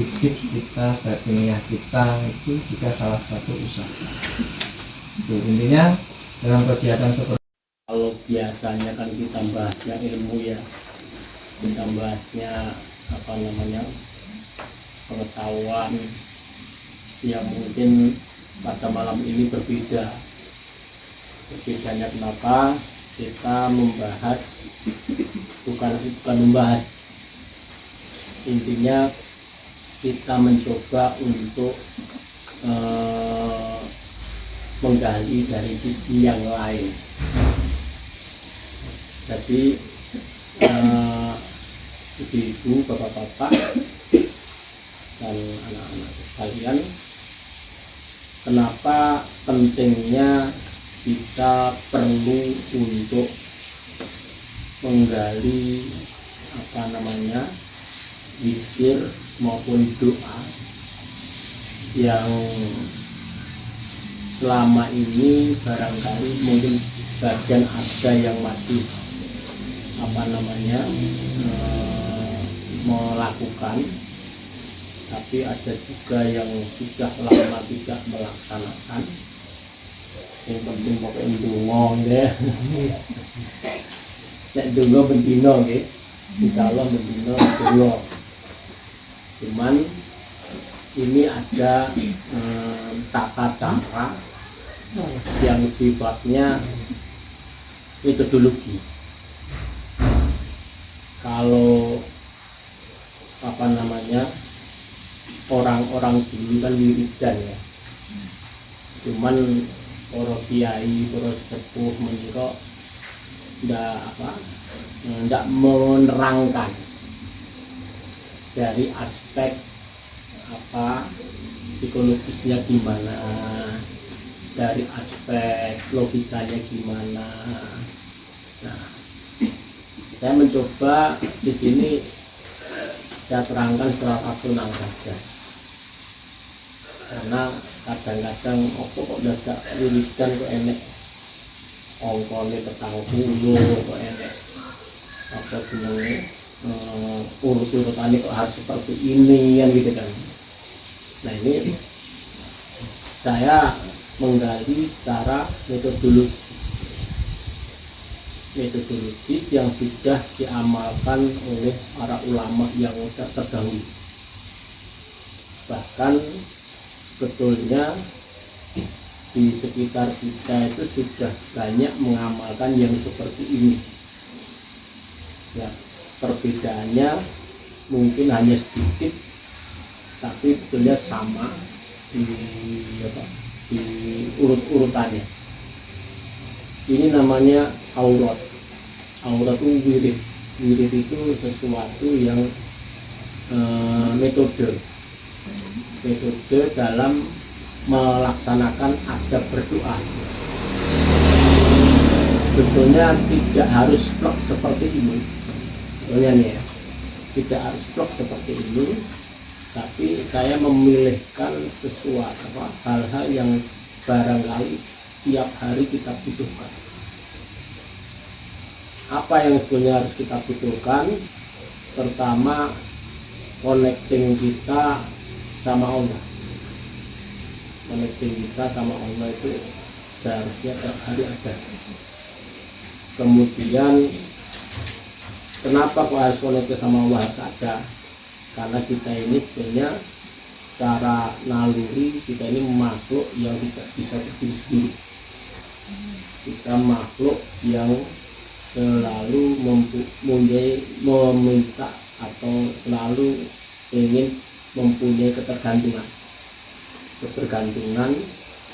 fisik kita, batiniah kita itu juga salah satu usaha. Itu intinya dalam kegiatan seperti kalau biasanya kan kita bahasnya ilmu ya, kita bahasnya apa namanya pengetahuan yang mungkin pada malam ini berbeda. Berbedanya kenapa? Kita membahas bukan membahas, intinya kita mencoba untuk menggali dari sisi yang lain. Jadi ibu-ibu, bapak-bapak dan anak-anak sekalian, kenapa pentingnya kita perlu untuk menggali apa namanya zikir maupun doa yang selama ini barangkali mungkin bagian ada yang masih apa namanya melakukan, tapi ada juga yang sudah lama tidak melaksanakan. Yang penting pokoknya ndonga ya. Nek ndonga bendino nggih. Insyaallah bendino ndonga. Cuman ini ada tata cara yang sifatnya metodologi. Kalau apa namanya orang-orang dulu kan wiridan ya, cuman para kiai, para sepuh menika ndak menerangkan dari aspek apa psikologisnya gimana, dari aspek logikanya gimana. Nah, saya mencoba di sini saya terangkan secara rasional saja, karena kadang-kadang kok dadak wiridan kok enek ongkone 40 kok enek apa jenenge urut-urutane kok harus seperti ini kan gitu kan. Nah, ini saya menggali secara metodologis yang sudah diamalkan oleh para ulama yang sudah terdahulu. Bahkan betulnya di sekitar kita itu sudah banyak mengamalkan yang seperti ini. Ya, perbedaannya mungkin hanya sedikit, tapi betulnya sama di urut-urutannya. Ini namanya aurat. Aurat itu wirid. Wirid itu sesuatu yang metode dalam melaksanakan adab berdoa. Sebetulnya tidak harus plek seperti ini. Sebetulnya nih ya, tidak harus plek seperti ini. Tapi saya memilihkan sesuatu hal-hal yang barangkali setiap hari kita butuhkan. Apa yang sebenarnya harus kita butuhkan? Pertama, connecting kita sama Allah. Connecting kita sama Allah itu seharusnya tiap hari ada. Kemudian kenapa kok harus connecting sama Allah harus ada? Karena kita ini sebenarnya secara naluri kita ini makhluk yang tidak bisa berdiri sendiri. Kita makhluk yang selalu meminta atau selalu ingin mempunyai ketergantungan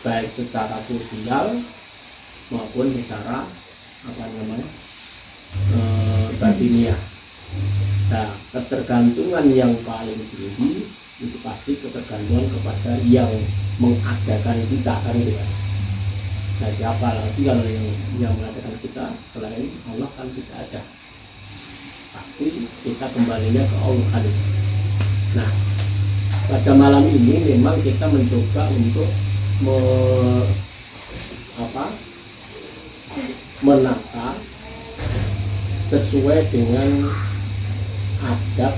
baik secara sosial maupun secara batiniah. Nah, ketergantungan yang paling tinggi itu pasti ketergantungan kepada yang mengadakan kita kan gitu kan. Nah, siapa lagi kalau yang mengadakan kita selain Allah kan tidak ada. Pasti kita kembalinya ke Allah kan. Nah, pada malam ini memang kita mencoba untuk menata sesuai dengan adab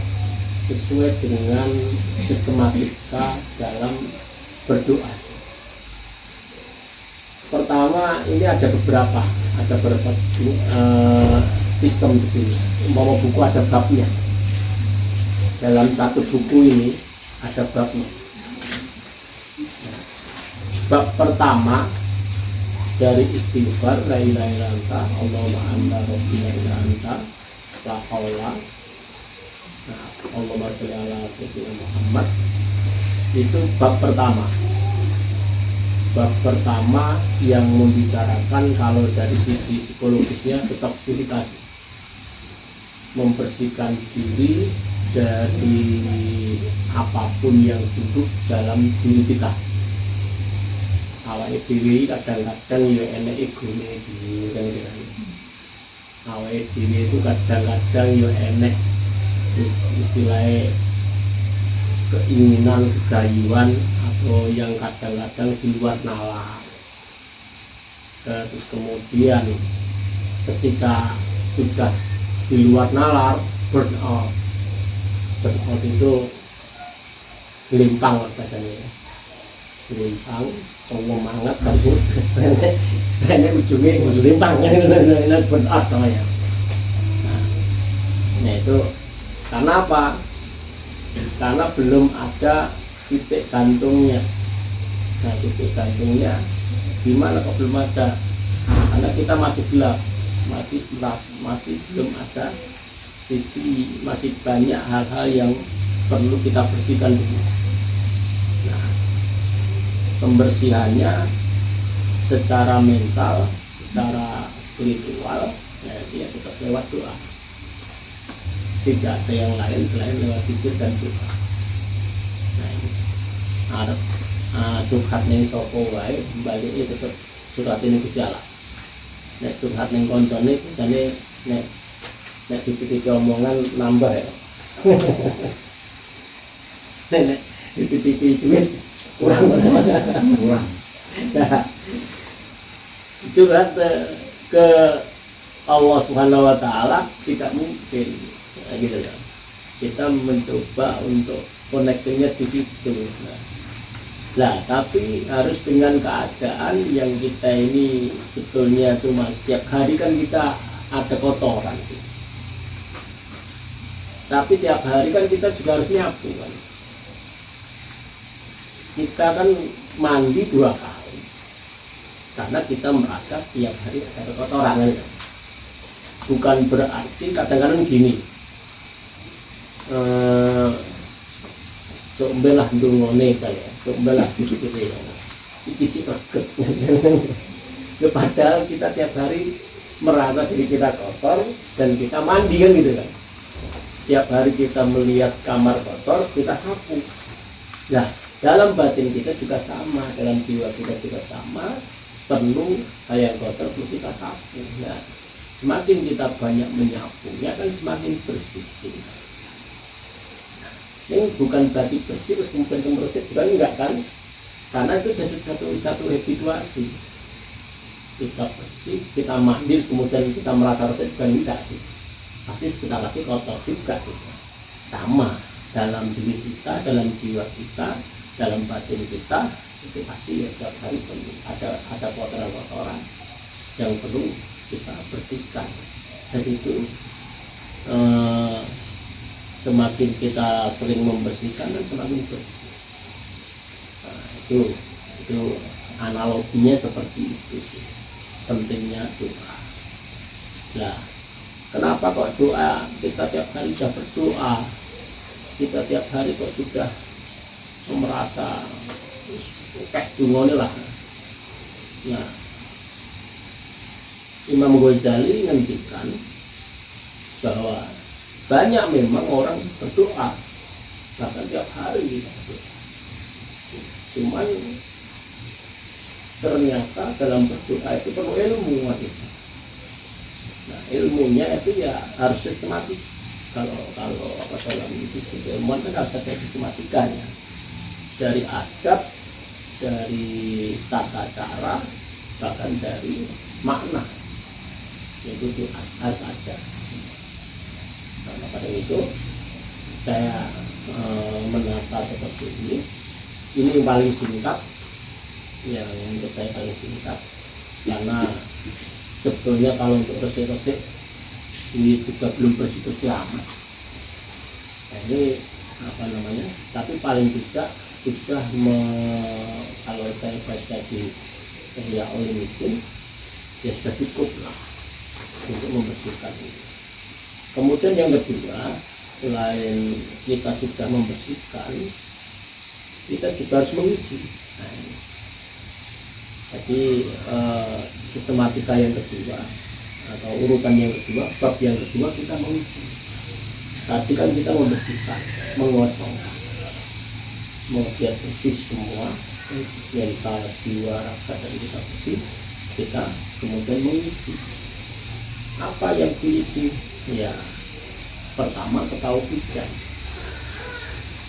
sesuai dengan sistematika dalam berdoa. Pertama, ini ada beberapa sistem di sini. Umpama buku ada babnya. Dalam satu buku ini ada babnya. Bab pertama dari istighfar, la ilaha illa anta, Allahumma anta rabbi la ilaha anta, la haula. Nah, Allahumma sholli ala sayyidina Muhammad. Itu bab pertama. Bab pertama yang membicarakan kalau dari sisi psikologisnya tetap purifikasi, membersihkan diri dari apapun yang duduk dalam diri kita. Awake dhewe kadang-kadang ya enek egone dhewe kan kira. Awake dhewe itu kadang-kadang ya enek istilahnya keinginan, kegayuan atau yang kadang-kadang di luar nalar. Terus kemudian ketika sudah di luar nalar, burn out itu gelimpang bahasanya ya. Gelimpang, sombong banget kamu. Ini ujungnya gelimpang, ini burn out namanya. Nah itu karena apa? Karena belum ada titik gantungnya. Nah titik gantungnya gimana kok belum ada? Karena kita masih gelap, masih belum ada sisi, masih banyak hal-hal yang perlu kita bersihkan dulu. Nah pembersihannya secara mental, secara spiritual, ya dia tetap lewat doa. Tidak ada yang lain selain lewat zikir dan doa. Nah ini ada curhat ning sapa wae baliknya tetep curhat ning Gusti Allah. Nek curhat ning koncone jane nek dipikir omongan nambah ya. Nek dipikir duit kurang. Nah, curhat ke Allah Subhanahu wa taala tidak mungkin. Gitu kan. Kita mencoba untuk connectingnya di situ. Nah, tapi harus dengan keadaan yang kita ini sebetulnya cuma setiap hari kan kita ada kotoran. Tapi tiap hari kan kita juga harus nyapu kan. Kita kan mandi 2 kali. Karena kita merasa tiap hari ada kotoran kan. Bukan berarti kadang-kadang gini. Cobalah dungone kaya, cobalah gitu ya. Iki reget. Padahal kita tiap hari merasa diri kita kotor dan kita mandi kan gitu kan. Tiap hari kita melihat kamar kotor, kita sapu. Nah, dalam batin kita juga sama, dalam jiwa kita juga sama, penuh yang kotor perlu kita sapu. Nah, semakin kita banyak menyapunya kan semakin bersih. Ini bukan berarti bersih terus kemudian kemerucut, juga enggak kan? Karena itu sudah satu habituasi. Kita bersih, kita mandi, kemudian kita merasa bersih juga enggak sih. Pasti sebentar lagi kotor juga gitu. Sama dalam diri kita, dalam jiwa kita, dalam batin kita, itu pasti ya setiap hari perlu ada kotoran-kotoran yang perlu kita bersihkan. Jadi itu semakin kita sering membersihkan dan semakin bersih. Nah, itu analoginya seperti itu sih. Pentingnya doa. Nah, kenapa kok doa? Kita tiap hari sudah berdoa. Kita tiap hari kok sudah merasa kayak dungone lah. Nah, Imam Ghazali ngendikan bahwa banyak memang orang berdoa bahkan tiap hari, cuman ternyata dalam berdoa itu perlu ilmu. Nah, ilmunya itu ya harus sistematis. Kalau dalam ilmuwan kan harus ada sistematikanya, dari adab, dari tata cara, bahkan dari makna, itu harus ada. Karena pada itu saya menata seperti ini yang paling singkat, yang menurut saya paling singkat, karena sebetulnya kalau untuk resik-resik ini juga belum bersih amat. Nah, ini apa namanya, tapi paling tidak sudah kalau saya baca di Ihya Ulumuddin ya sudah cukup lah untuk membersihkan ini. Kemudian yang kedua, selain kita sudah membersihkan, kita juga harus mengisi. Nah, jadi sistematika yang kedua atau urutan yang kedua, bab yang kedua, kita mengisi. Tadi kan kita membersihkan, mengosongkan, membuat bersih semua mental, jiwa, rasa, dan kita bersih. Kita kemudian mengisi. Apa yang diisi? Ya, pertama ketauhidan,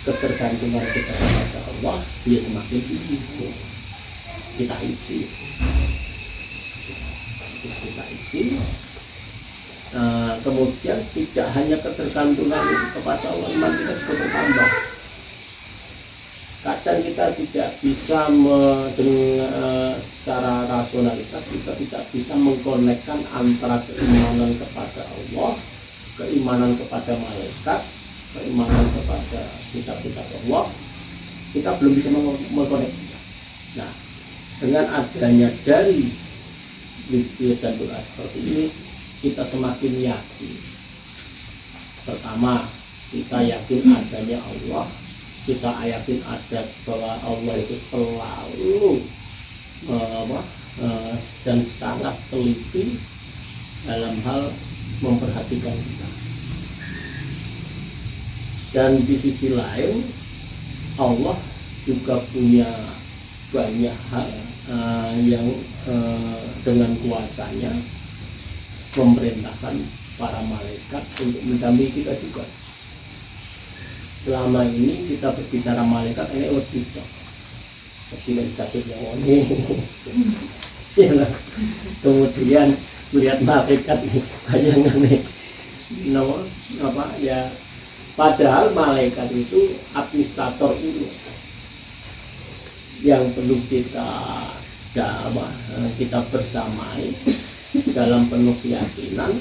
ketergantungan kita kepada Allah, dia semakin tinggi. Kita isi. Kemudian tidak hanya ketergantungan kepada Allah, iman kita juga bertambah. Kadang kita tidak bisa dengan secara rasionalitas, kita tidak bisa mengkonekkan antara keimanan kepada Allah, keimanan kepada malaikat, keimanan kepada kitab-kitab Allah. Kita belum bisa mengkoneksi. Nah, dengan adanya dari zikir dan doa seperti ini, kita semakin yakin. Pertama, kita yakin adanya Allah, kita yakin ada bahwa Allah itu selalu dan sangat teliti dalam hal memperhatikan kita. Dan di sisi lain, Allah juga punya banyak hal yang dengan kuasanya memerintahkan para malaikat untuk mendampingi kita juga. Selama ini kita berbicara malaikat, ini lebih sakitnya ini. Kemudian melihat malaikat bayangan nih, apa ya? Padahal malaikat itu administrator ini yang perlu kita bersamai dalam penuh keyakinan.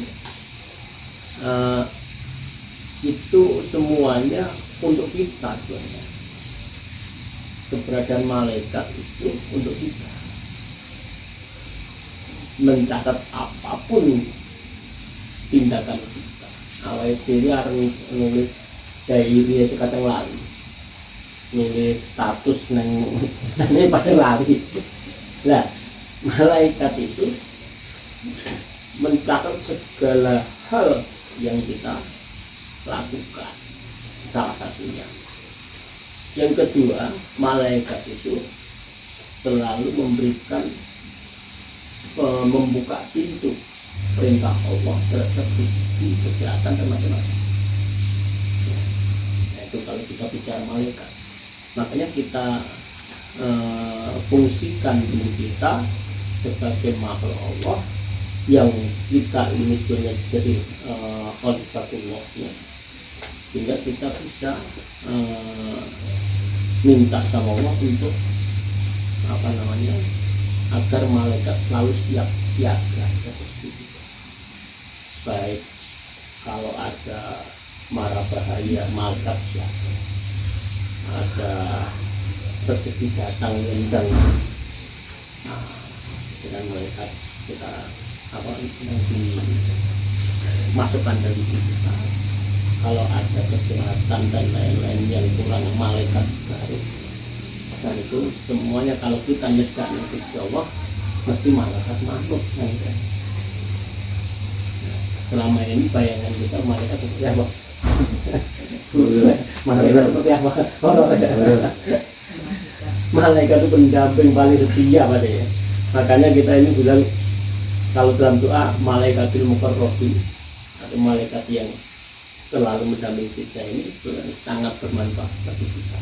Itu semuanya untuk kita sebenarnya. Keberadaan malaikat itu untuk kita mencatat apapun tindakan kita. Awal diri harus nulis diary itu kadang lari, nulis status ini pada lari. Nah, malaikat itu mencatat segala hal yang kita lakukan, salah satunya. Yang kedua, malaikat itu selalu memberikan membuka pintu perintah Allah terhadap rezeki, kesehatan, dan macam-macam. Nah, itu kalau kita bicara malaikat. Makanya kita fungsikan diri kita sebagai makhluk Allah yang kita ini sebenarnya jadi khalifatullah-nya, sehingga kita bisa minta sama Allah untuk apa namanya, agar malaikat selalu siap siaga seperti itu. Baik kalau ada mara bahaya, malaikat siaga. Ada rezeki datang yang dengan malaikat kita dimasukkan dari kita. Kalau ada kesehatan dan lain-lain yang kurang, malaikat baru. Dan itu semuanya kalau kita nyegah nanti Allah, mesti malaikat masuk. Selama ini bayangan kita malaikat seperti apa? Malaikat seperti apa? Malaikat itu pendamping paling setia pada ya. Makanya kita ini bilang kalau dalam doa malaikatul muqarrabin atau malaikat yang selalu mendampingi kita ini sangat bermanfaat bagi kita.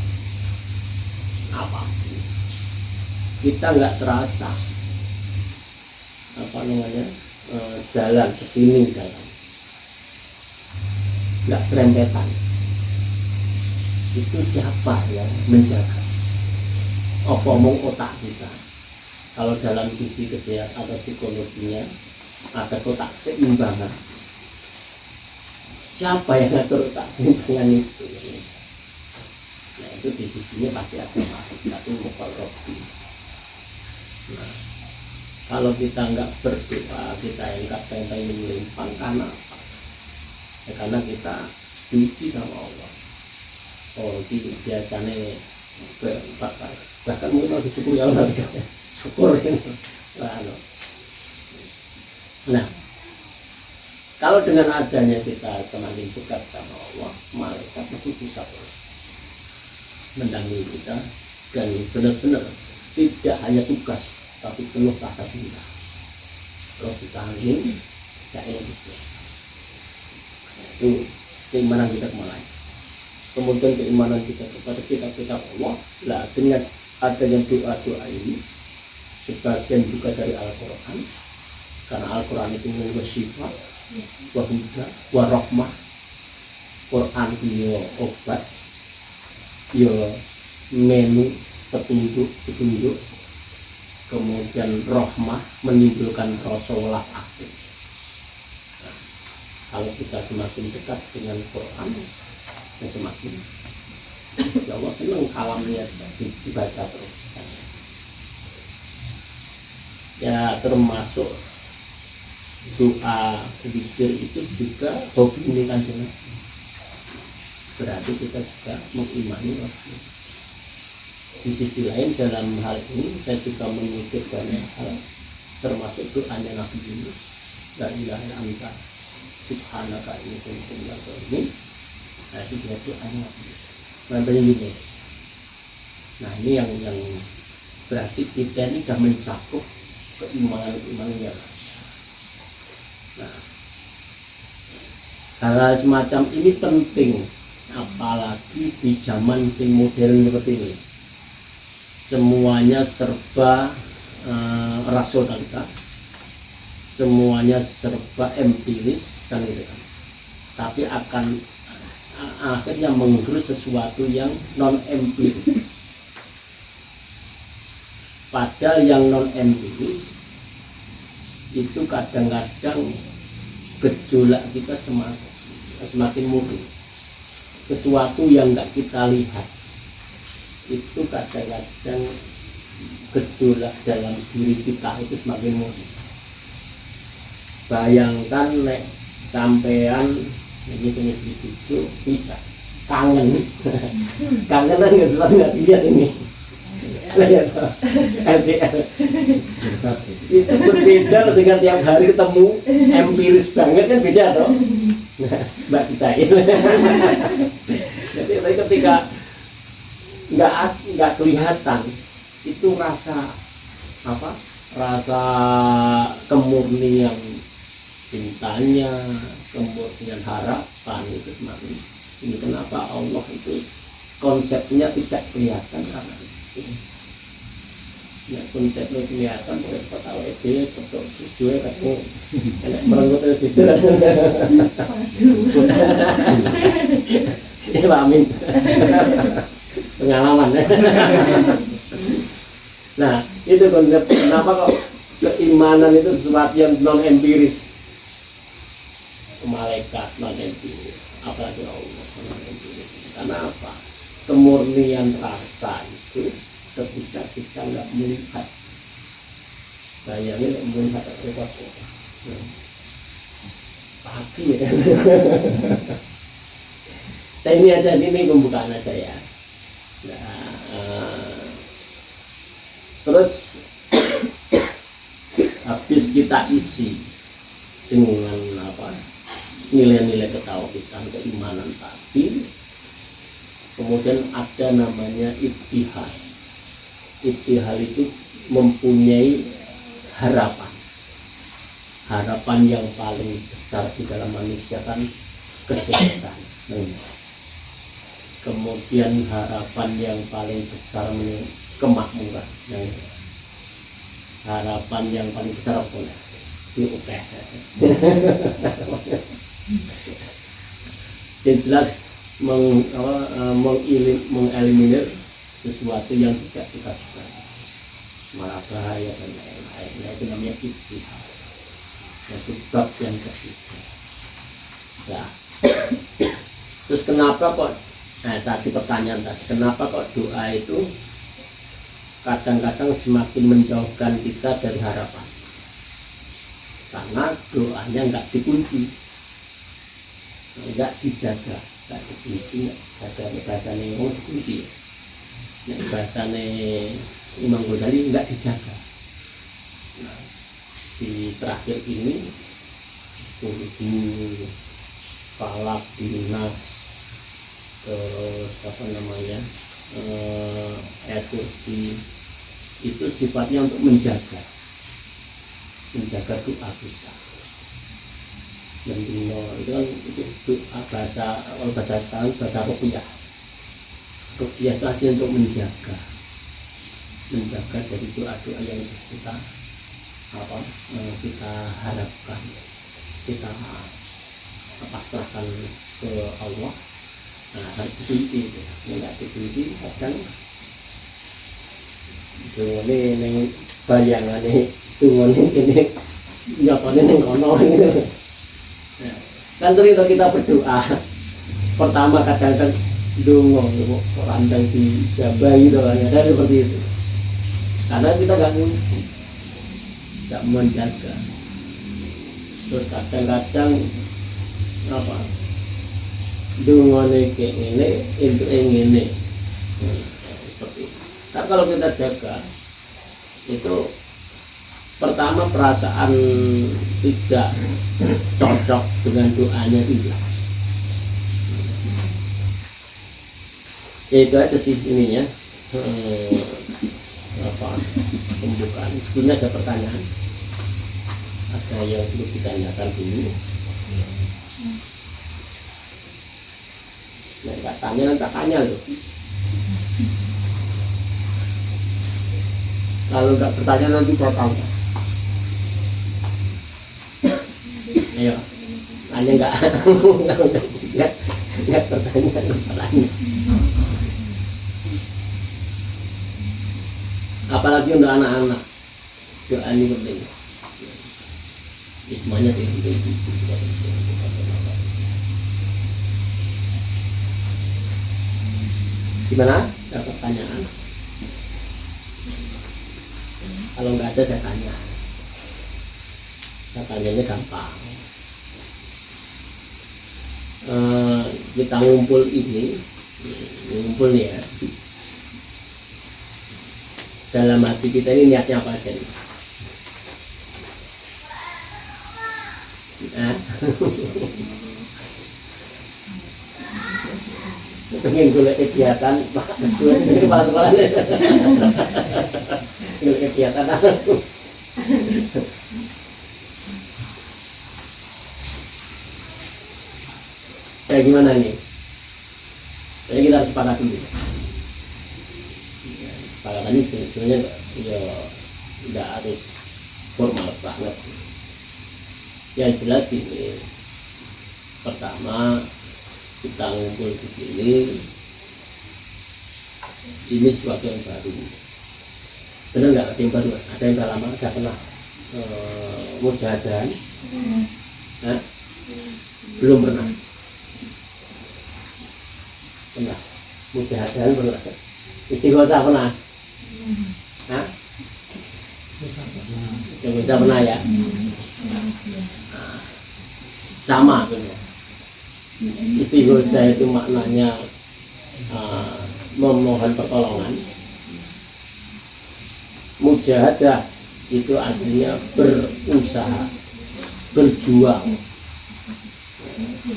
Apa? Kita nggak terasa apa namanya jalan ke sini jalan, nggak serempetan. itu siapa yang menjaga? Apa omong otak kita? Kalau dalam sisi kesehatan atau psikologinya ada kotak seimbangan. Siapa yang ngatur kotak seimbangan itu? Nah itu di sisinya pasti ada tapi mukarrabi. Nah kalau kita nggak berdoa, kita yang nggak pengen melimpah karena apa? Ya, karena kita diuji sama Allah. Oh itu biasanya bahkan mungkin harus disyukuri Allah syukur ini. Nah kalau dengan adanya kita semakin dekat sama Allah, malaikat itu bisa mendampingi kita dan benar-benar tidak hanya tugas tapi penuh rasa cinta. Kalau kita ingin tidak gitu. Itu keimanan kita kemana? Kemudian keimanan kita kepada kita Allah. Lah dengan adanya doa-doa ini sebagian juga dari Al-Quran, karena Al-Quran itu memiliki sifat wahuda, warahmah. Quran itu obat, ya menu petunjuk, kemudian rahmah menimbulkan rasa welas asih. Nah, kalau kita semakin dekat dengan Quran, ya semakin ya Allah senang kalamnya dibaca terus. Ya termasuk doa zikir itu juga hobi ini kan, berarti kita juga mengimani Rasul. Di sisi lain dalam hal ini saya juga mengikut banyak hal, termasuk doanya Nabi Yunus, la ilaha illa anta subhanaka inni kuntu minadz dzalimin. Nah itu dia doanya Nabi Yunus. Namanya ini. Nah ini yang berarti kita ini sudah mencakup keimanan-imannya. Nah hal semacam ini penting, apalagi di zaman yang modern seperti ini. Semuanya serba rasionalitas, semuanya serba empiris kan gitu kan. Tapi akan akhirnya menggerus sesuatu yang non empiris. Padahal yang non empiris itu kadang-kadang gejolak kita semakin murni. Sesuatu yang nggak kita lihat itu kadang-kadang gejolak dalam diri kita itu semakin murni. Bayangkan nek sampean ini punya itu bisa kangen kangen kan nggak sempat nggak lihat ini LDR itu berbeda dengan tiap hari ketemu, empiris banget kan beda toh. Nah, mbak kita ini jadi ketika nggak kelihatan itu rasa apa, rasa kemurnian cintanya, kemurnian harapan itu semakin ini. Kenapa Allah itu konsepnya tidak kelihatan karena itu. Ya konsepnya kelihatan oleh ketawa ide, betul tujuan katanya enak merenggut itu. Ini amin. Pengalaman. Nah itu konsep. Kenapa kok keimanan itu sesuatu yang non empiris? Malaikat non empiris, apalagi Allah non empiris. Karena apa? Kemurnian rasa itu ketika kita nggak melihat, bayangin melihat sesuatu pagi ya. Nah ini aja, ini pembukaan aja ya. Nah, terus habis kita isi dengan apa, nilai-nilai ketauhidan, keimanan tadi, kemudian ada namanya ittihad. Ittihad itu mempunyai harapan yang paling besar di dalam manusia kan kesehatan. Kemudian harapan yang paling besar kemakmuran. Harapan yang paling besar apa? Itu oke. Yang jelas mengeliminir sesuatu yang tidak kita suka, malah bahaya dan lain-lain. Nah, itu namanya ijtihad. Itu bab yang ketiga. Nah, terus kenapa kok tadi pertanyaan tadi, kenapa kok doa itu kadang-kadang semakin menjauhkan kita dari harapan? Karena doanya nggak dikunci, nggak dijaga, nggak dikunci, ada bahasanya yang dikunci, nah, bahasanya Imam Ghazali nggak dijaga. Nah, di terakhir ini Suhu, Falak, Dinas, terus apa namanya, ayat kursi itu sifatnya untuk menjaga doa kita. Dan itu kan itu doa bahasa sekarang bahasa ruqyah. Ruqyah itu artinya untuk menjaga dari doa-doa yang kita kita harapkan, kita pasrahkan ke Allah. Nah, harus dikunci itu, nggak dikunci kadang ini bayangan ini nyatanya ning kono gitu. Kan cerita kita berdoa pertama kadang-kadang dongo randang di jabah gitu kan, ada seperti itu karena kita nggak menjaga. Terus kadang-kadang apa dongo kayak ini itu ini seperti itu. Nah, kalau kita jaga itu pertama perasaan tidak cocok dengan doanya tidak. Itu aja sih ininya pembukaan. Sebelumnya ada pertanyaan, ada yang perlu ditanyakan dulu. Nah, nggak tanya nanti tanya loh. Kalau nggak bertanya nanti potong. Ayo, tanya nggak bertanya. Apalagi untuk anak-anak, doa ini penting. Semuanya itu. Gimana? Ada pertanyaan? Kalau nggak ada saya tanya. Saya tanyanya gampang. Kita ngumpul nih ya. Dalam hati kita ini niatnya apa aja nih? Pengen gue kegiatan, gue ini malah kegiatan apa? Kayak gimana nih? Jadi kita harus sepakat dulu. Sepakatan ini sebenarnya ya tidak harus formal banget. Yang jelas ini pertama kita ngumpul di sini ini sesuatu yang baru. Benar nggak ada yang baru? Ada yang udah lama, ada pernah mudah-mudahan? Belum pernah. Pernah mudah-mudahan pernah. Istighosa pernah? Istighosa pernah ya? Sama benar. Istighosa itu maknanya memohon pertolongan. Mujahadah itu artinya berusaha, berjuang.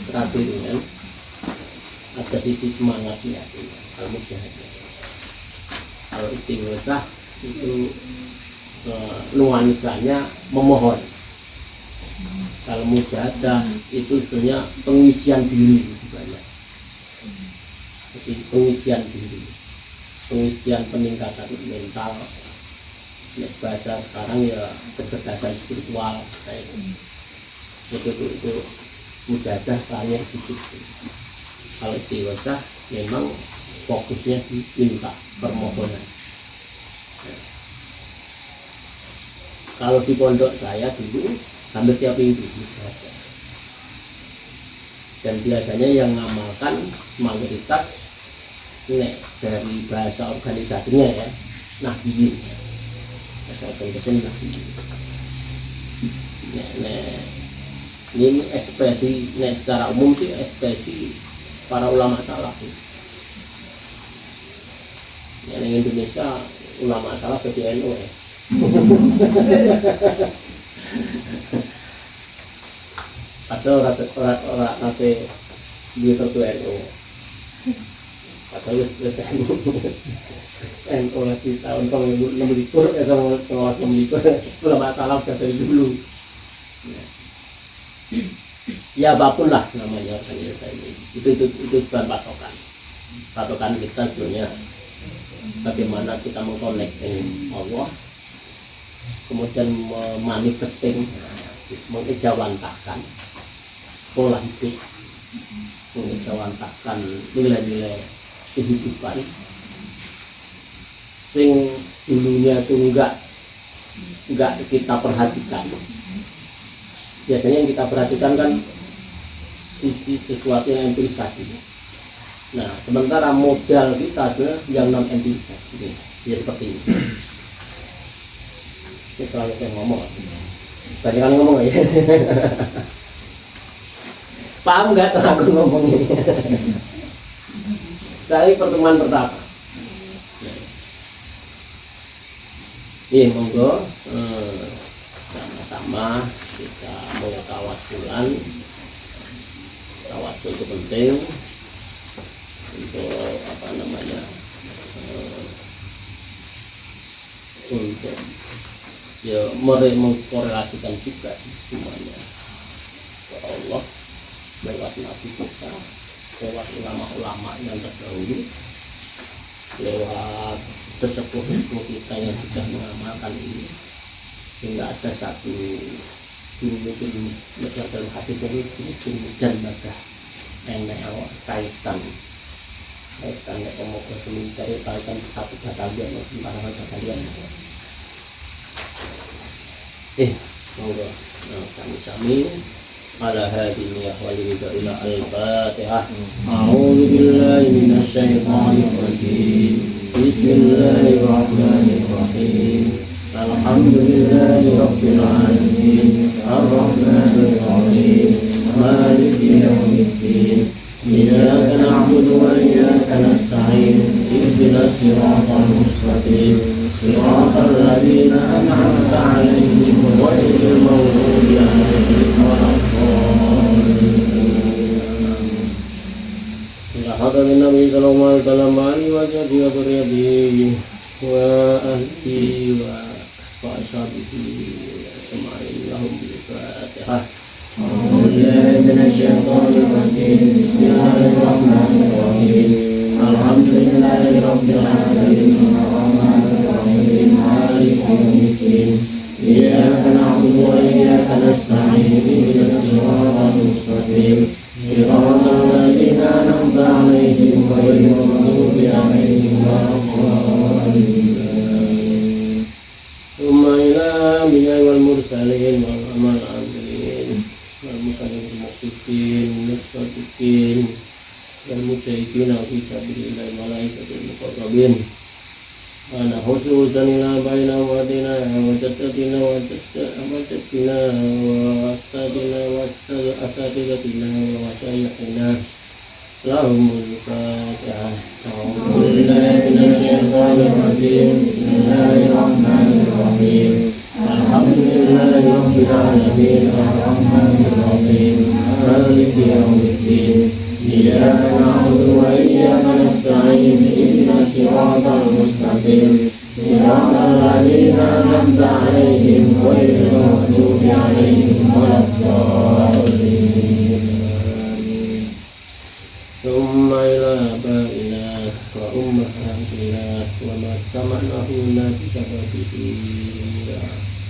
Terakhir kan ada sisi semangatnya kalau mujahadah. Kalau istighosa itu nuansanya memohon. Kalau mujahadah itu sebenarnya pengisian diri banyak. Jadi pengisian diri, pengisian peningkatan mental. Bahasa sekarang ya kecerdasan spiritual kayak itu mujahadah soalnya gitu. Kalau istighosah memang fokusnya di minta permohonan. Kalau di pondok saya dulu hampir tiap minggu istighosah. Dan biasanya yang ngamalkan mayoritas dari bahasa organisasinya ya, nahdiyin. Bahasa organisasi nahdiyin. Ini ekspresi secara umum sih ekspresi para ulama salaf. Yang di Indonesia ulama salaf jadi NU ya. Atau orang nanti di tertu NU. Atau NU lagi tahun 2006 ya tahun 2006 ulama salaf dari dulu. Ya apapun lah namanya organisasi itu bukan patokan kita sebenarnya bagaimana kita mengkonekkan Allah, kemudian memanifesting, mengejawantahkan pola hidup, mengejawantahkan nilai-nilai kehidupan sing dulunya itu enggak kita perhatikan. Biasanya yang kita perhatikan kan sisi sesuatu yang empiris tadi. Nah, sementara modal kita yang non empiris ya seperti ini. Ini selalu saya ngomong, banyak kan ngomong ya. Paham nggak tuh aku ngomong ini? Saya pertemuan pertama. Iya monggo, sama-sama kita mau tawasulan. Tawasul itu penting untuk apa namanya, untuk ya mengkorelasikan juga semuanya ke Allah lewat nabi kita, lewat ulama-ulama yang terdahulu, lewat sesepuh-sesepuh kita yang sudah mengamalkan ini. Sehingga ada satu dulu dalam hadis ini dan ada kaitan pemoga sementara kaitan satu batalion antara batalion. Monggo kami ala hadhihi ahwali ila al-fatihah. A'udzu billahi minasyaitonir rajim. Bismillahirrahmanirrahim. Alhamdulillahi rabbil alamin. Ar-rahmanir rahim. Maliki yaumiddin. Iyyaka na'budu wa iyyaka nasta'in. Ihdinas siratal mustaqim. Siratal ladzina an'amta 'alaihim ghairil maghdubi 'alaihim waladdallin. Hadza min nabi sallallahu alaihi wasallam wa jaddi wa dzurriyyatihi wa ahlihi wa ashabihi ajma'in. Lahum al-Fatihah. A'udzu billahi minasyaitonir rajim. Bismillahirrahmanirrahim. Alhamdulillahi rabbil alamin. Ar-rahmanir rahim. Maliki yaumiddin. Iyyaka na'budu wa iyyaka nasta'in. Ihdinas siratal mustaqim. Siratal ladzina an'amta 'alaihim ghairil maghdubi 'alaihim waladdallin. Tsumma ila anbiya'i wal mursalin wal amilin wal muqaddimin mushfiqin wal mujahidin fi sabilillah wal malaikatil muqarrabin. Ana khususan ila baina wadina wa tattatina wa tattatina wa astadina wa asadilatina wa sayyidina lahumul Fatihah. A'udzu billahi minasyaitonir rajim. Bismillahirrahmanirrahim. Alhamdulillahi rabbil alamin. Ar-rahmanir rahim. Maliki yaumiddin. Iyyaka na'budu wa iyyaka nasta'in. Ihdinas siratal mustaqim. Siratal ladzina an'amta 'alaihim ghairil maghdubi 'alaihim waladdallin. Tsumma ila abaina wa ummahatina wa ma sama'nahu bi sababihi.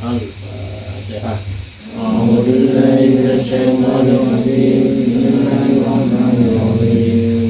Al-Fatihah. A'udzu billahi minasyaitonir rajim. Bismillahirrahmanirrahim.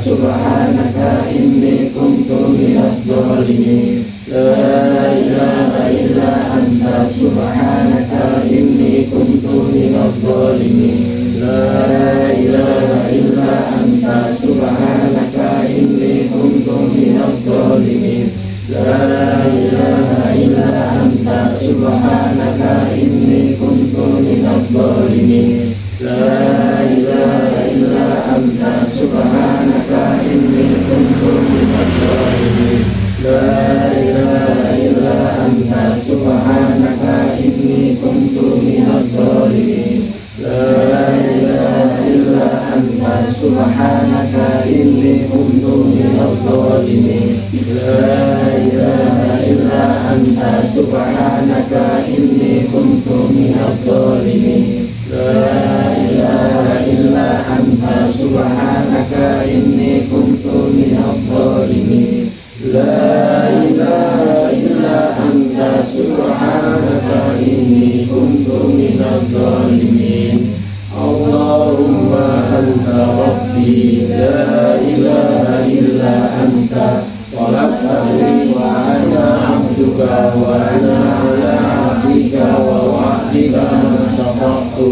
subhanaka inni kuntu minadh dhalimin. La ilaha illa anta subhanaka inni kuntu minadh dhalimin. La ilaha illa anta subhanaka inni kuntu minadh dhalimin. La ilaha illa anta subhanaka inni kuntu minadh dhalimin. La ilaha illa anta subhanaka inni kuntu minadh dhalimin. La ilaha illa anta subhanaka inni kuntu minadh dhalimin. La ilaha illa anta subhanaka inni kuntu minadh dhalimin. La ilaha illa anta subhanaka inni kuntu minadh dhalimin. La ilaha illa anta subhanaka inni kuntu minadh dhalimin. La ilaha illa anta subhanaka inni kuntu minadh dhalimin. Allahumma anta rabbi la ilaha illa anta khalaqtani wa ana 'abduka wa ana 'ala 'ahdika wa wa'dika mastata'tu.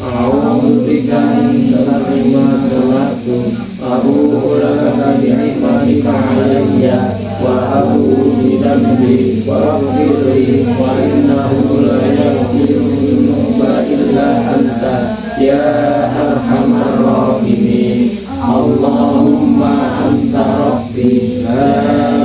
A'udzu bika min syarri ma sana'tu. Abu'u laka bi ni'matika 'alayya wa abu'u bi dhanbi faghfir li fa innahu la yaghfiru dzunuba illa anta ya arhamar rahimin. Allahumma anta rabbi la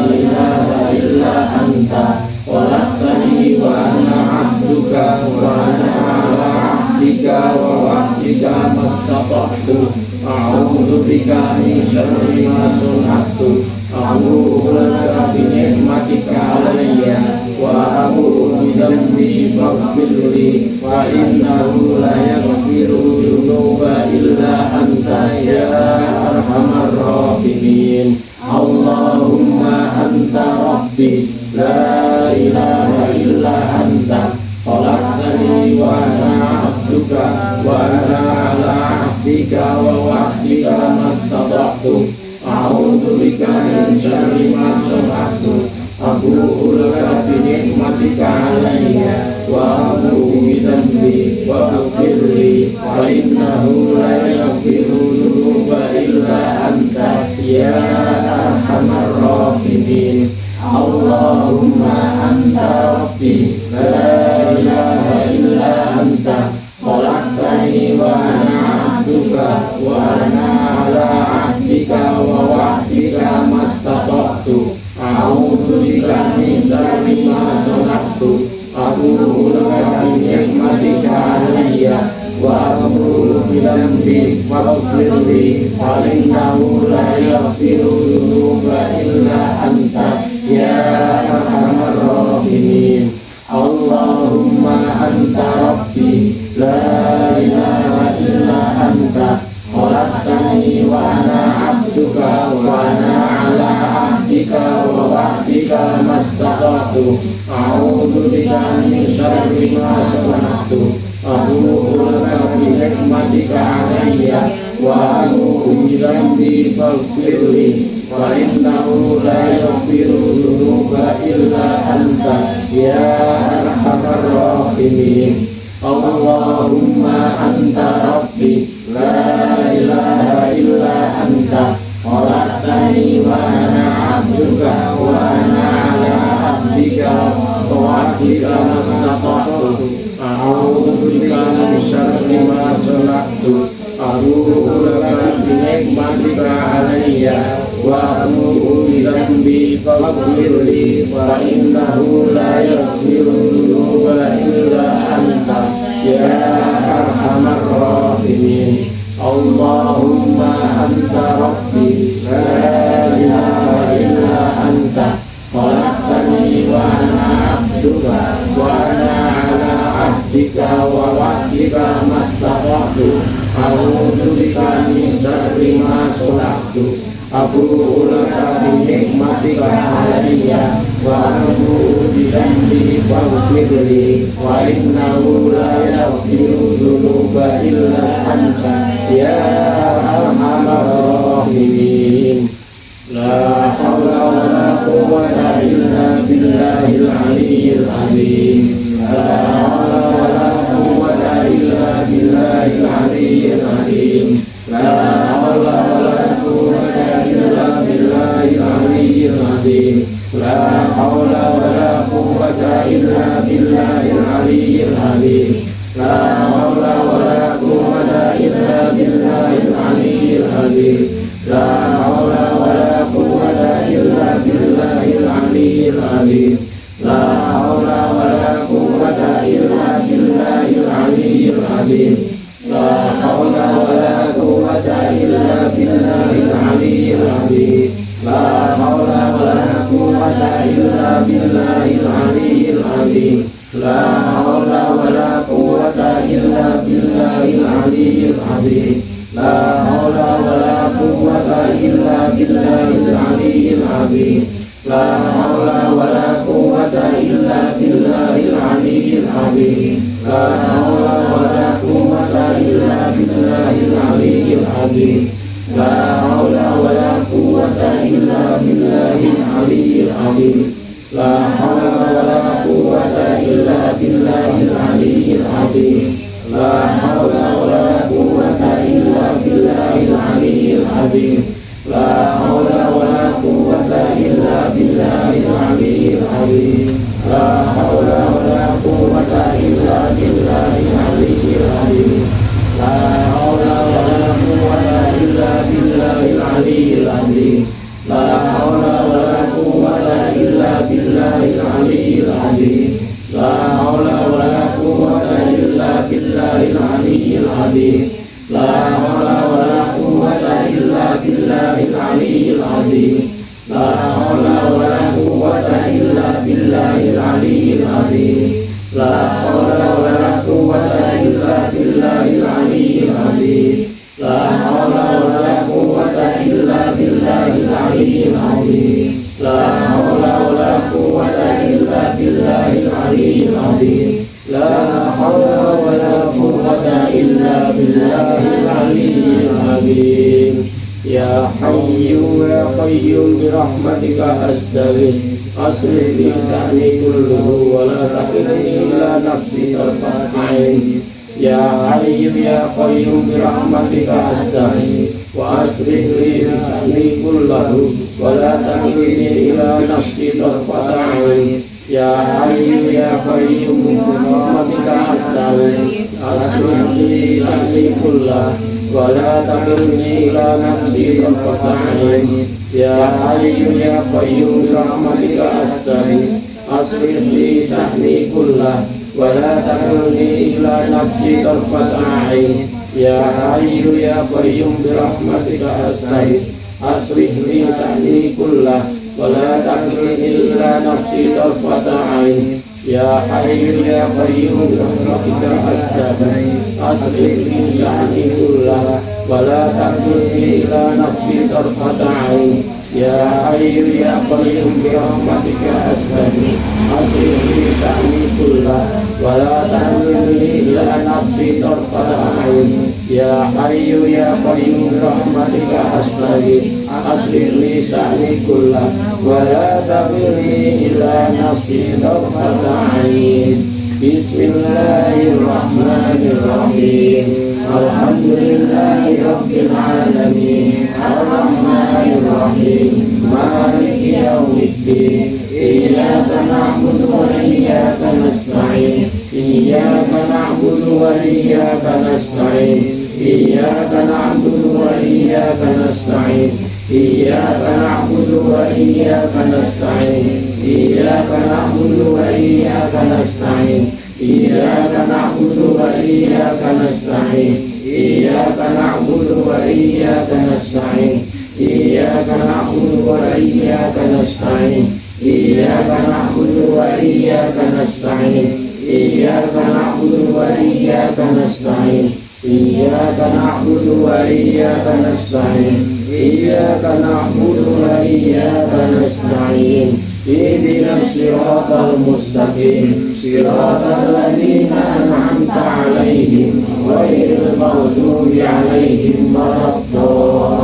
ilaha illa anta khalaqtani wa ana 'abduka wa ana 'ala 'ahdika wa wa'dika mastata'tu. A'udzu bika min syarri ma sana'tu. Abu'u laka bi ni'matika 'alayya wa abu'u bi dhanbi faghfir li fa innahu la yaghfiru dzunuba illa anta ya arhamar rahimin. Allahumma anta rabbi la ilaha illa anta khalaqtani wa ana 'abduka wa ana 'ala 'ahdika wa wa'dika mastata'tu. A'udzu bika min syarri ma sana'tu. Abu'u laka bi ni'matika 'alayya wa abu'u bi dhanbi faghfir li fa innahu la yaghfiru dzunuba illa anta ya arhamar rahimin. Allahumma anta rabbi la ilaha illa anta khalaqtani wa ana 'abduka wa ana 'ala 'ahdika wa wa'dika mastata'tu. A'udzu bika min syarri ma sana'tu. Abu'u laka bi ni'matika 'alayya wa abu'u bi dhanbi faghfir li fa innahu la yaghfiru dzunuba illa anta ya arhamar rahimin. Allahumma anta rabbi la ilaha illa anta khalaqtani wa ana 'abduka wa ana 'ala 'ahdika wa wa'dika mastata'tu. A'udzu bika min syarri ma sana'tu. Abu'u laka bi ni'matika 'alayya wa abu'u bi dhanbi faghfir li fa innahu la yaghfiru dzunuba illa anta ya arhamar rahimin. Allahumma anta rabbi la ilaha illa anta khalaqtani wa ana 'abduka wa ana 'ala 'ahdika wa wa'dika mastata'tu. A'udzu bika min syarri ma sana'tu. Abu'u laka bi ni'matika 'alayya wa abu'u bi dhanbi faghfir li fa innahu la yaghfiru dzunuba illa anta ya arhamar rahimin. Allahumma anta rabbi la ilaha illa anta khalaqtani wa ana 'abduka wa ana 'ala 'ahdika wa wa'dika mastata'tu. A'udzu bika min syarri ma sana'tu. Abu'u laka bi ni'matika 'alayya wa abu'u bi dhanbi faghfir li wa innahu la yaghfiru dzunuba illa anta ya arhamar rahimin. La haula wa la quwwata illa billahil aliyyil azim. La haula wa la quwwata illa billahil aliyyil azim. La haula wa la quwwata illa billahil aliyyil azim. La haula wa la quwwata illa billahil aliyyil azim. La haula wa la quwwata illa billahil aliyyil azim. La haula wa la quwwata illa billahil aliyyil azim. La haula wa la quwwata illa billahil aliyyil azim. La haula wa la quwwata illa billahil aliyyil azim. La haula wa la quwwata illa billahil aliyyil azim. La haula wa la quwwata illa billahil aliyyil azim. La haula wa la quwwata illa billahil aliyyil azim. La haula wa la quwwata illa billahil aliyyil azim. La haula wa la quwwata illa billahil aliyyil azim. La haula wa la quwwata illa billahil aliyyil azim. La haula wa la quwwata illa billahil aliyyil azim. La haula wa la quwwata illa billahil aliyyil azim. La haula wa la quwwata illa billahil aliyyil azim. La haula wa la quwwata illa billahil aliyyil azim. La haula wa la quwwata illa billahil aliyyil azim. La haula wa la quwwata illa billahil aliyyil azim. La haula wa la quwwata illa billahil aliyyil azim. La haula wa la quwwata illa billahil aliyyil azim. La haula wa la quwwata illa billahil aliyyil azim. La haula wa la quwwata illa billahil aliyyil azim. La haula wa la quwwata illa billahil aliyyil azim. La haula wa la quwwata illa billahil aliyyil azim. La haula wa la quwwata illa billahil aliyyil azim. Ya Hayyu ya Qayyum bi rahmatika astaghits. Aslih li sha'ni kulluhu wa la takilni ila nafsi tarfat 'ain. Ya Hayyu ya Qayyum bi rahmatika astaghits. Wa aslih li sha'ni kulluhu wa la takilni ila nafsi tarfat 'ain. Ya Hayyu ya Qayyum bi rahmatika astaghits. Aslih li sha'ni kulluhu wa la takilni ila nafsi tarfat 'ain. Ya Hayyu ya Qayyum bi rahmatika astaghits. Aslih li sha'ni kulluhu wa la takilni ila nafsi tarfat 'ain. Ya Hayyu ya Qayyum bi rahmatika astaghits. Aslih li sha'ni kulluhu wa la takilni ila nafsi tarfat 'ain. Ya Hayyu ya Qayyum bi rahmatika astaghits. Aslih li sha'ni kulluhu wa la takilni ila nafsi tarfat 'ain. Ya Hayyu ya Qayyum bi rahmatika astaghits. Aslih li sha'ni kulluhu wa la takilni ila nafsi tarfat 'ain. Ya Hayyu ya Qayyum bi rahmatika astaghits. Aslih li sha'ni kulluhu wa la takilni ila nafsi tarfat 'ain. Bismillahirrahmanirrahim. Alhamdulillahi rabbil alamin. Ar-Rahmanir-Rahim. Maliki yaumiddin. Iyyaka na'budu wa iyyaka nasta'in. Iyyaka na'budu wa iyyaka nasta'in. Iyyaka na'budu wa iyyaka nasta'in. Iyyaka na'budu wa iyyaka nasta'in. Iyyaka na'budu wa iyyaka nasta'in. Iyyaka na'budu wa iyyaka nasta'in. Iyyaka na'budu wa iyyaka nasta'in. Iyyaka na'budu wa iyyaka nasta'in. Iyyaka na'budu wa iyyaka nasta'in. Iyyaka na'budu wa iyyaka nasta'in. Iyyaka na'budu wa iyyaka nasta'in. Iyyaka na'budu wa iyyaka nasta'in. Ihdinas siratal mustaqim. Siratal ladzina an'amta 'alaihim ghairil maghdubi 'alaihim waladdallin.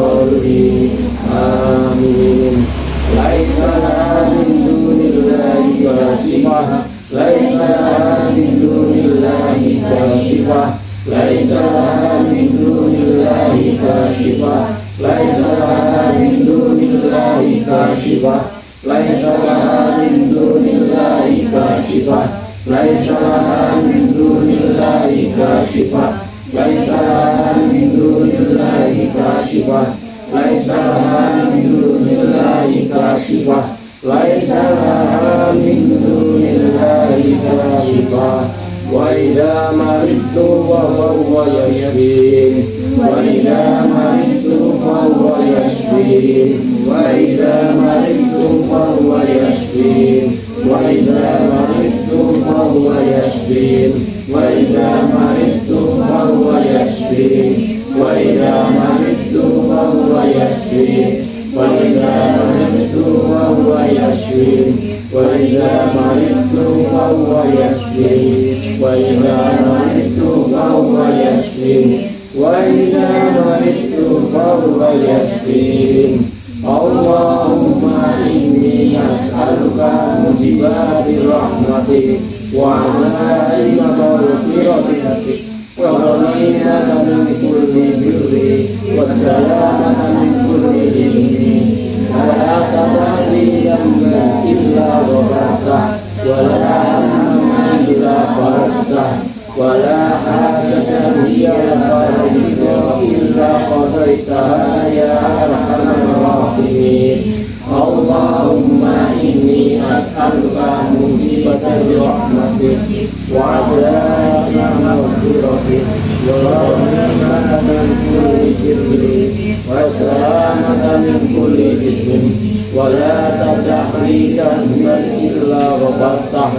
Amin. Laisa min dunillahi kasifah. Laisa min dunillahi kasifah. Laisa min dunillahi kasifah. Laisa min dunillahi kasifah. Laisa min dunillahi kasifah. Laisa min dunillahi kasifah. Laisa min dunillahi kasifah. Laisa min dunillahi kasifah. Laisa min dunillahi kasifah. Wa idza maridtu wa huwa yashfin. Wa idza maridtu wa huwa yashfin. Wa idza maridtu wa huwa yashfin. Wa idza maridtu wa huwa yashfin. Wa idza maridtu wa huwa yashfin. Wa idza maridtu wa huwa yashfin. Wa idza maridtu wa huwa yashfin. Wa idza maridtu wa huwa yashfin. Wa idza maridtu wa huwa yashfin. Wa idza maridtu wa huwa yashfin. Allahumma inni as'aluka mujibatir rahmatik wa azaima maghfiratik wa ghanimatan min kulli birri wa salamatan min kulli ismi. La tadri dhanba illa ghafartah wa la hamma illa farajtah wa la hajatan hiya laka illa qadaitaha ya arhamar rahimin. Allahumma inni as'aluka mujibatir rahmatik wa azaima maghfiratik wa ghanimatan min kulli birri wa salamatan min kulli ism. Wa la tadri dhanban illa ghafartah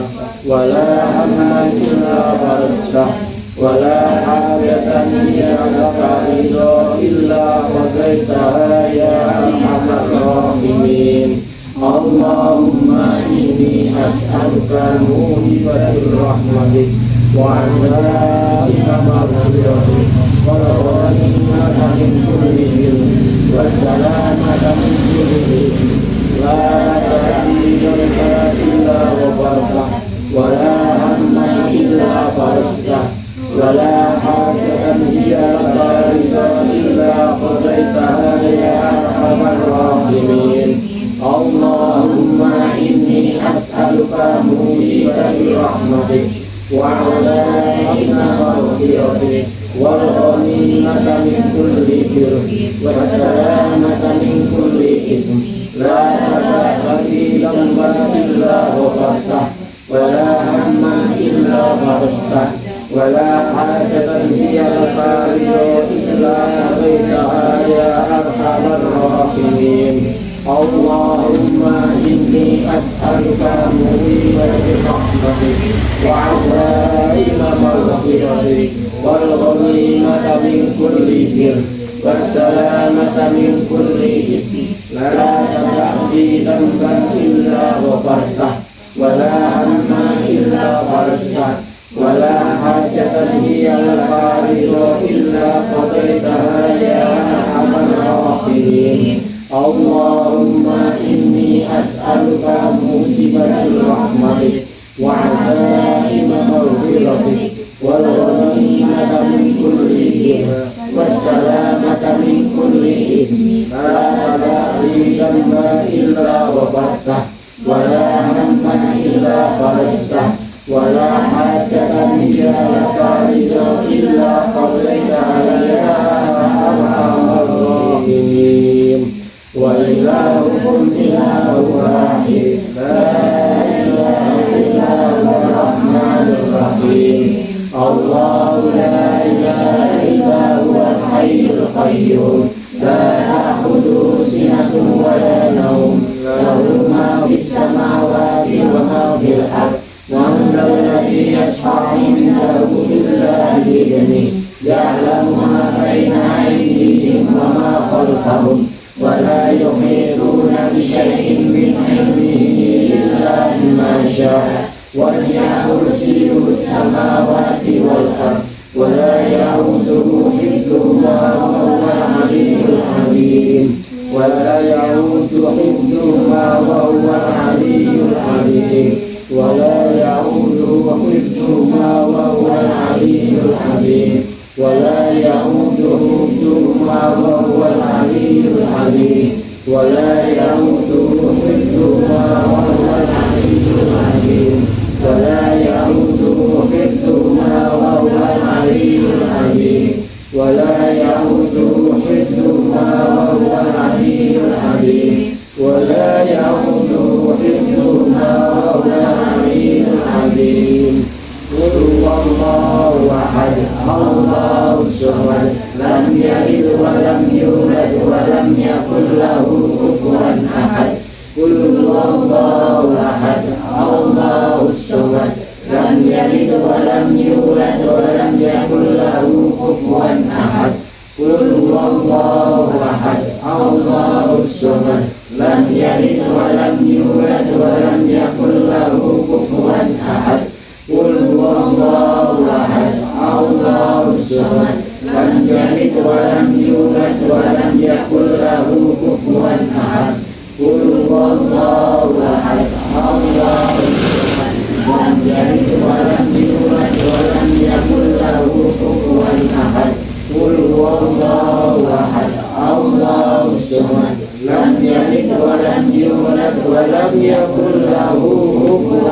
wa la hamman illa farajtah wa la hajatan hiya laka illa qadaitaha ya arhamar rahimin. Allahumma inni as'aluka mujibatir rahmatik wa azaima maghfiratik wa ghanimatan min kulli birri wa salamatan min kulli ism. La tadri dhanba illa ghafartah wa la hamman illa farajtah wa la hajatan hiya laka illa qadaitaha ya arhamar rahimin. Allahumma inni as'aluka mujibatir rahmatik wa azaima maghfiratik wal ghanimata min kulli birri was salamata min kulli ism. La tadri dhanba illa ghafartah wa la hamma illa farajtah wa la hajatan hiya laka illa qadaitaha ya arhamar rahimin. Allahumma inni as'aluka mujibatir rahmatik wa azaima maghfiratik wal ghanimata min kulli birri was salamata min kulli ism. La tadri dhanban illa ghafartah wa la hamma illa farajtah wa la hajatan hiya laka illa qadaitaha ya arhamar rahimin. Allahumma inni as'aluka mujibatir rahmatik wa azaima maghfiratik wal ghanimata min kulli birri was salamata min kulli ism. La tadri dhanba illa ghafartah wa la hamma illa farajtah wa la hajatan hiya laka illa qadaitaha ya arhamar rahimin. Wa ilahukum ilahun wahid la ilaha illa huwar rahmanur rahim. Allahu la ilaha illa huwal hayyul qayyum la ta'khudhuhu sinatun wa la nawm lahu ma fis samawati wa ma fil ardh man dhal ladzi yashfa'u indahu illa bi idhnihi ya'lamu ولا يؤوده حفظهما وهو العلي العظيم ولا يؤوده حفظهما وهو العلي العظيم ولا يؤوده حفظهما وهو العلي العظيم ولا يؤوده حفظهما وهو العلي العظيم ولا يؤوده حفظهما وهو العلي العظيم ولا يؤوده حفظهما وهو العلي العظيم قل هو الله أحد الله الصمد لم يلد ولم يولد ولم يكن له كفوا أحد قل هو الله أحد الله الصمد لم يلد ولم يولد ولم يكن له كفوا أحد قل هو الله أحد الله الصمد لم يلد ولم يولد ولم يكن له كفوا أحد قل هو الله أحد الله الصمد لم يلد ولم يولد ولم يكن له كفوا أحد قل هو الله أحد الله الصمد لم يلد ولم يولد ولم يكن له كفوا أحد قل هو الله أحد الله الصمد لم يلد ولم يولد ولم يكن له كفوا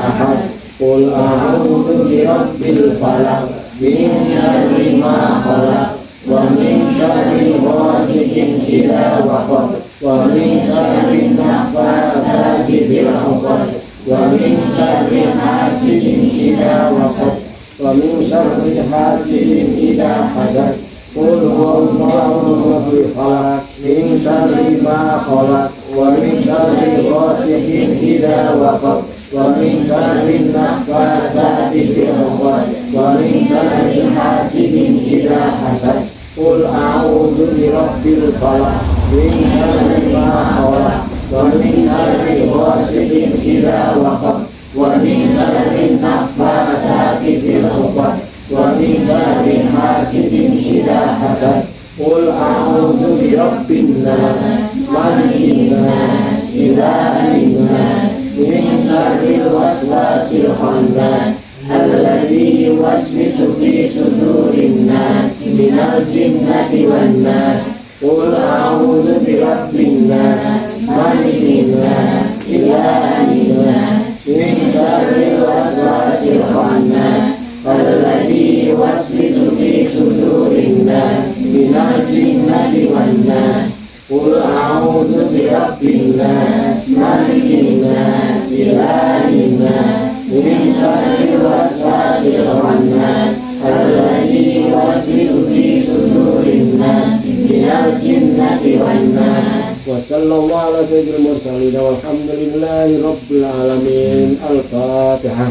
أحد قل أعوذ برب الفلق من شر ما خلق ومن شر غاسق إذا وقب ومن شر النفاثات في العقد ومن شر حاسد إذا وقب ومن شر حاسد إذا حسد قل هو الله رب الفلق من شر ما خلق ومن شر غاسق إذا وقب ومن شر النفاثات في العقد ومن شر حاسد إذا حسد قل أعوذ برب الفلق من شر ما خلق ومن شر غاسق إذا وقب ومن شر النفاثات في العقد ومن شر حاسد إذا حسد قل أعوذ برب الناس ملك الناس إله الناس من شر الوسواس الخناس الذي يوسوس في صدور الناس من الجنة والناس قل أعوذ برب الناس ملك الناس إله الناس من شر الوسواس الخناس الذي يوسوس في صدور الناس من الجنة والناس قل أعوذ برب الناس ملك الناس إله الناس من شر الوسواس الخناس الذي يوسوس في صدور الناس من الجنة والناس وصلى الله على سيدنا المرسلين والحمد لله رب العالمين. الفاتحة.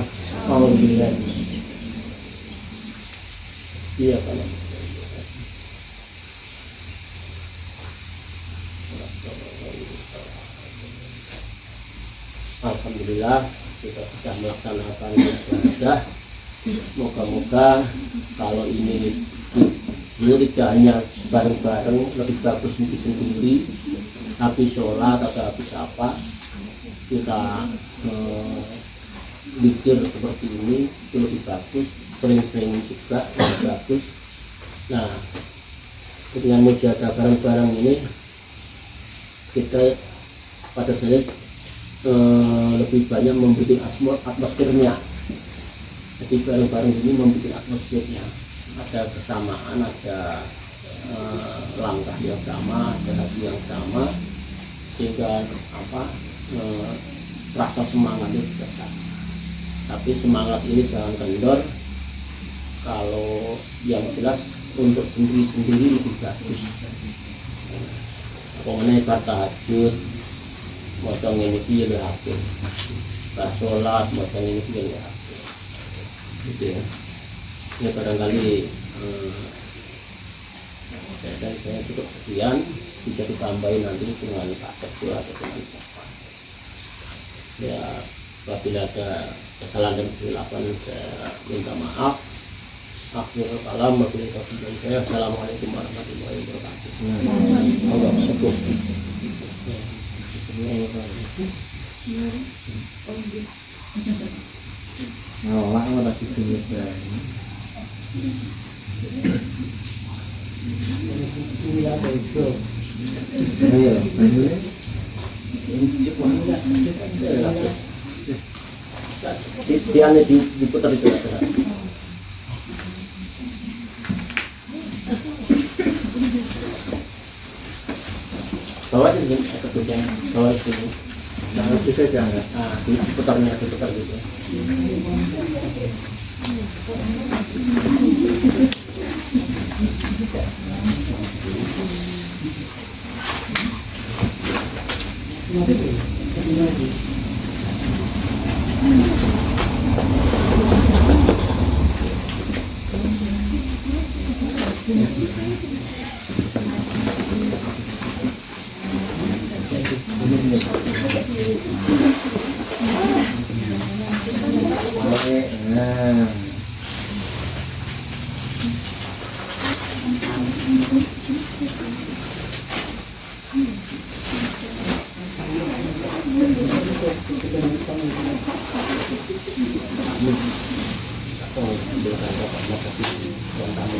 أعوذ بالله. Iya kan. Alhamdulillah kita sudah melaksanakan ibadah. Moga-moga kalau ini tidak hanya bareng-bareng lebih bagus sendiri, habis sholat atau habis apa kita zikir seperti ini itu lebih bagus, sering-sering juga lebih bagus. Nah, dengan mujahadah bareng-bareng ini kita pada saya lebih banyak membuat atmosfernya. Jadi bareng-bareng ini membuat atmosfernya, ada kesamaan, ada langkah yang sama, ada hati yang sama, sehingga rasa semangat itu besar. Tapi semangat ini jangan kendor. Kalau yang jelas untuk sendiri-sendiri lebih bagus. Pokoknya tahajud, motong ini dia berhasil. Pas sholat, motong ini dia berhasil. Gitu ya. Ini barangkali saya cukup sekian, bisa ditambahin nanti dengan paket atau dengan apa. Ya, apabila ada kesalahan dan kesilapan saya minta maaf. Akhirul kalam wabillahi taufiq dan saya. Assalamualaikum warahmatullahi wabarakatuh. Allah cukup. Oh, lama lagi duit bae. Iya, itu. Ayo, ayo. Ini cuma enggak. Dia ane diputar itu. Bawa aja nih ke kucing, bawa di sini. Nah, bisa jangan. Nah, diputar gitu. Oke, nah. Oh, belakang bapak di ruang tamu.